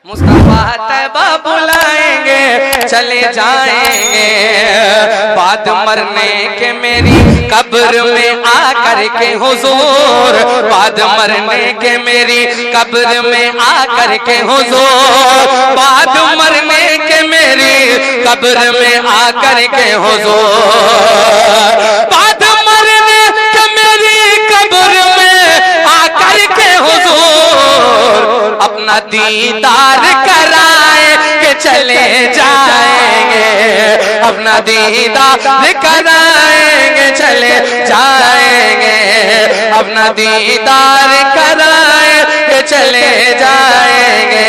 मुस्तफा तैबा बुलाएंगे चले जाएंगे, बाद मरने के मेरी कब्र में आकर के हुजूर, बाद मरने के मेरी कब्र में आकर के हुजूर, बाद मरने के मेरी कब्र में आकर के हुजूर, बाद मरने के मेरी कब्र में आकर के हुजूर अपना दीदार कराए के चले जाएंगे, अपना दीदार कराएंगे चले जाएंगे, अपना दीदार कराए के चले जाएंगे,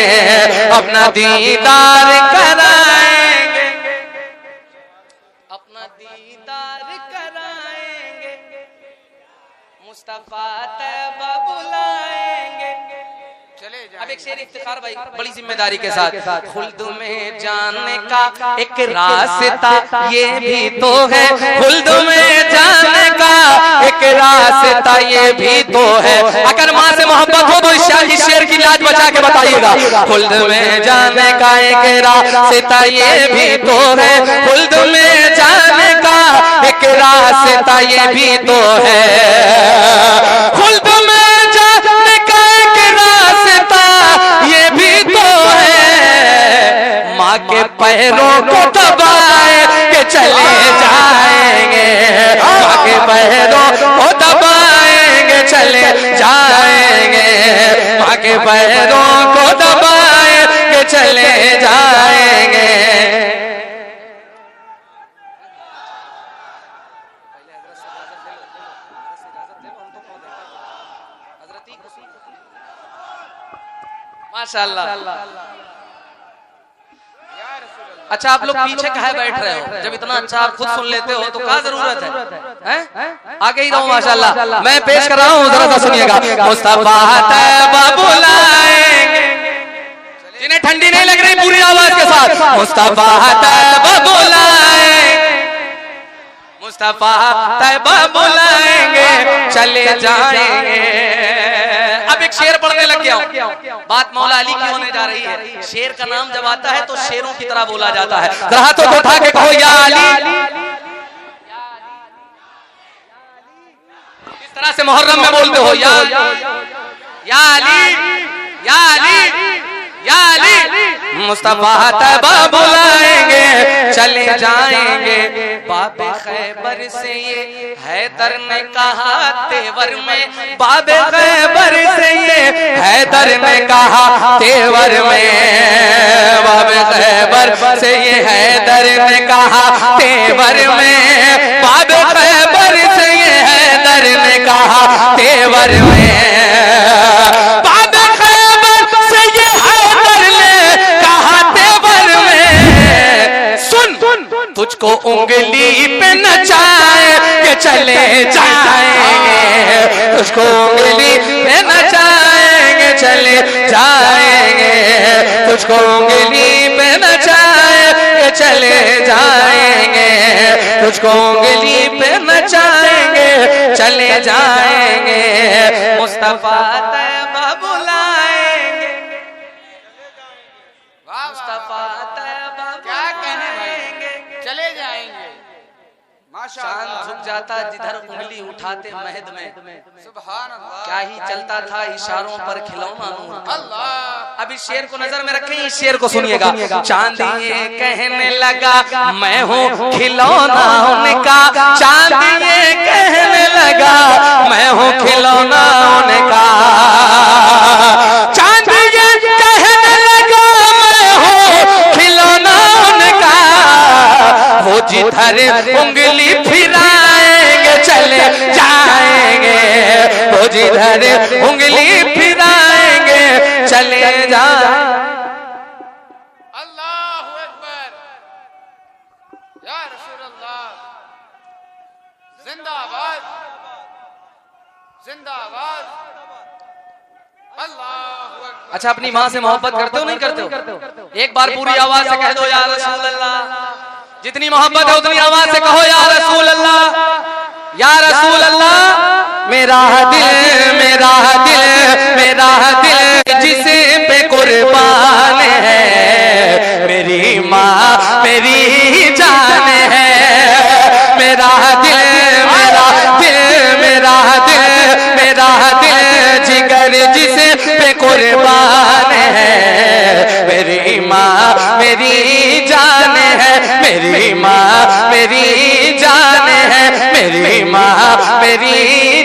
अपना दीदार कराएंगे, अपना दीदार कराएंगे, मुस्तफा तैबा बुलाएंगे। अब एक शेर इफ्तिखार भाई बड़ी जिम्मेदारी के साथ, खुल्द में जाने का एक रास्ता ये भी तो है, खुल्द में जाने का एक रास्ता ये भी तो है, अगर माँ से मोहब्बत हो तो इस शेर की लाज बचा के बताइएगा, खुल्द में जाने का एक रास्ता ये भी तो है, खुल्द में जाने का एक रास्ता ये भी तो है, खुल्द में जाने का एक रास्ता ये भी तो है, माँ के पैरों को दबाए के चले जाएंगे, माँ के पैरों को दबाएंगे चले जाएंगे, माँ के पैरों को दबाए के चले जाएंगे। माशाअल्लाह। अच्छा आप लोग पीछे कहे बैठ रहे हो, जब इतना अच्छा आप खुद सुन लेते हो तो क्या जरूरत है? आगे ही रहो माशाअल्लाह। मैं पेश कर रहा हूँ, जरा सा सुनिएगा। मुस्तफा तैबा बुलाएंगे, जिन्हें ठंडी नहीं लग रही पूरी आवाज के साथ, मुस्तफा तैबा बुलाएंगे, मुस्तफा तैबा बुलाएंगे चले जाएंगे। अब एक शेर पढ़ने लग गया हूं, बात मौला अली की होने जा रही है। शेर का नाम जब आता है तो शेरों की तरह बोला जाता है। हाथों को उठा के कहो या अली, इस तरह से मुहर्रम में बोलते हो या अली, या अली, या अली। मुस्तफा तैबा बुलाएंगे चले जाएंगे, बाबे खैबर से ये हैदर ने कहा तेवर में, बाबे खैबर से ये हैदर ने कहा तेवर में, बाबे खैबर से ये हैदर ने कहा तेवर में, बाबे खैबर से ये हैदर ने कहा तेवर में, बाबे खैबर से ये हैदर ने कहा तेवर में, सुन तुझको उंगली पे नचाए के चले जाएंगे, तुझको उंगली पे नचाएंगे चले जाएंगे, तुझको उंगली पे नचाए के चले जाएंगे, तुझको उंगली पे नचाएंगे चले जाएंगे। मुस्तफा तैबा बुलाएंगे, मुस्तफा तैबा क्या कहने भाई चले जाएंगे। चांद झुक जाता जिधर उंगली उठाते महद में, सुभान अल्लाह, क्या ही चलता था इशारों पर खिलौना अल्लाह। अब इस शेर को नजर में रखें, इस शेर को सुनिएगा। चांद ये कहने लगा मैं हूँ खिलौना उनका, चांद ये कहने लगा मैं हूँ खिलौना उनका, चांद ये कहने लगा मैं हूँ खिलौना उनका, वो जिधर उंगली फिराएंगे चले जाएंगे, वो जिधर उंगली फिराएंगे चले जाएंगे। अल्लाहु अकबर, या रसूल अल्लाह, जिंदाबाद जिंदाबाद, अल्लाहु अकबर। अच्छा अपनी माँ से मोहब्बत करते हो नहीं करते हो? एक बार पूरी आवाज से कह दो या रसूल अल्लाह, जितनी मोहब्बत है उतनी आवाज से कहो या रसूल अल्लाह, या रसूल अल्लाह। मेरा दिल मेरा दिल मेरा दिल जिसे पे कुर्बान कुर्बान है, मेरी माँ मेरी जान है, मेरी माँ मेरी जान है, मेरी माँ मेरी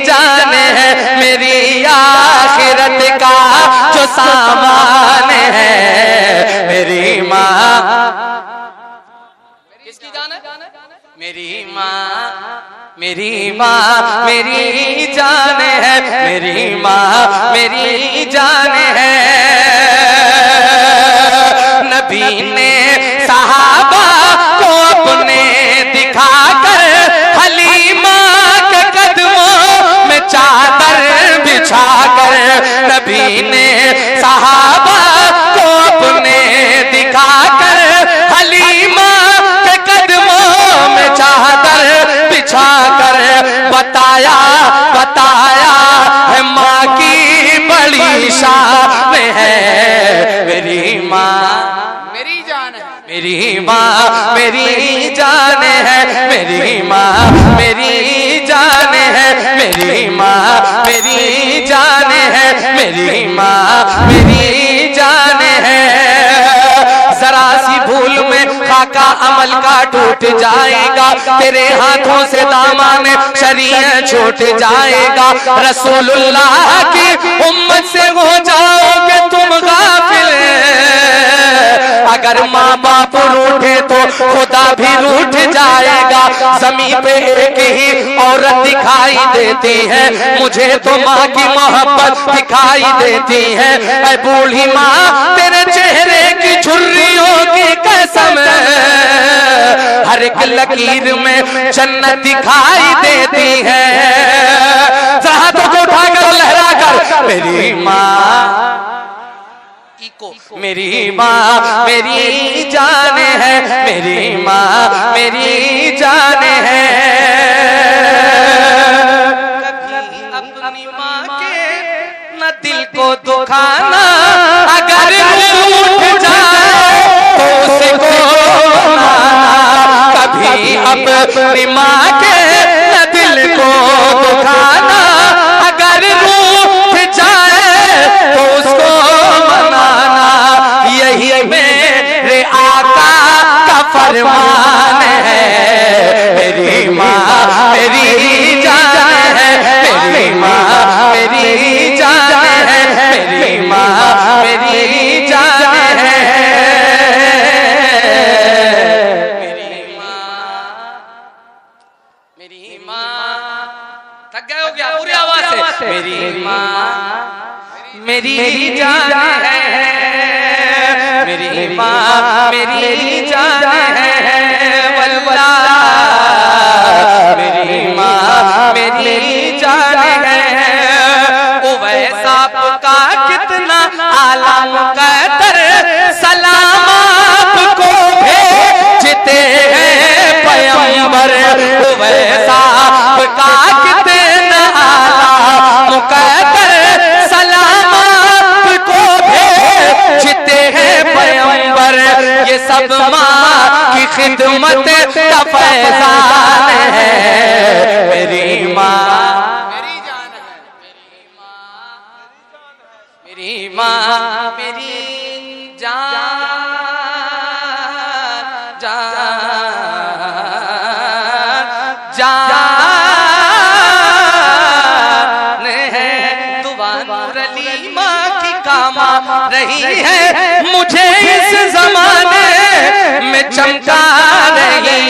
जान है, मेरी आखिरत का जो सामान है, मेरी माँ किसकी जान है? मेरी माँ मेरी माँ मेरी जान है, मेरी माँ मेरी जान है। नबी ने सहाबा को अपने दिखाकर हलीमा के कदमों में चादर बिछाकर, नबी ने सहाबा को अपने दिखाकर हलीमा के कदमों में चादर बिछाकर बताया बताया है माँ की बड़ी शान है, मेरी माँ मेरी जान है, मेरी माँ मेरी जान है, मेरी माँ मेरी जान है, मेरी माँ मेरी जान है, मेरी माँ मेरी जान है। जरा सी भूल में खाका अमल का टूट जाएगा, तेरे हाथों से दामन शरीयत छूट जाएगा, रसूलुल्लाह की उम्मत से हो जाओगे तुम गाफिल। अगर माँ बाप रूठे तो खुदा भी रूठ जाएगा। जमीन पे एक ही औरत दिखाई देती है, मुझे तो माँ की मोहब्बत दिखाई देती है। ऐ बूढ़ी माँ तेरे चेहरे की झुर्रियों की कसम, हर एक लकीर में जन्नत दिखाई देती है। हाथों को उठाकर लहराकर मेरी माँ मेरी माँ मेरी जान है, मेरी माँ मेरी जान है। कभी अपनी माँ के न दिल को दुखाना, अगर रूठ जाए तो उसको मनाना। कभी अपनी माँ के न दिल को दुखाना, अगर रूठ जाए तो उसको मनाना। यही मेरे आका का फरमान है, मेरी माँ मेरी जान है, मेरी माँ मेरी जान है, मेरी माँ मेरी जान है। मेरी माँ थक गए हो क्या? पूरी आवाज से मेरी माँ मेरी जान है, मेरी माँ मेरी जान है। वल्ला मेरी माँ मेरी जान है। ओ वैसा का कितना आलम कदर सलाम आपको भेजते हैं पैगंबर। ओ वैसा का कितना आलम कदर सलाम आपको भेजते हैं पैगंबर। ये सब माँ की खिदमत का फैजान है, मेरी माँ मेरी जान है, मेरी माँ मेरी माँ मेरी जान जान है। दुआ नूर अली माँ की कामा रही है, मुझे इस जमाने में चमका रही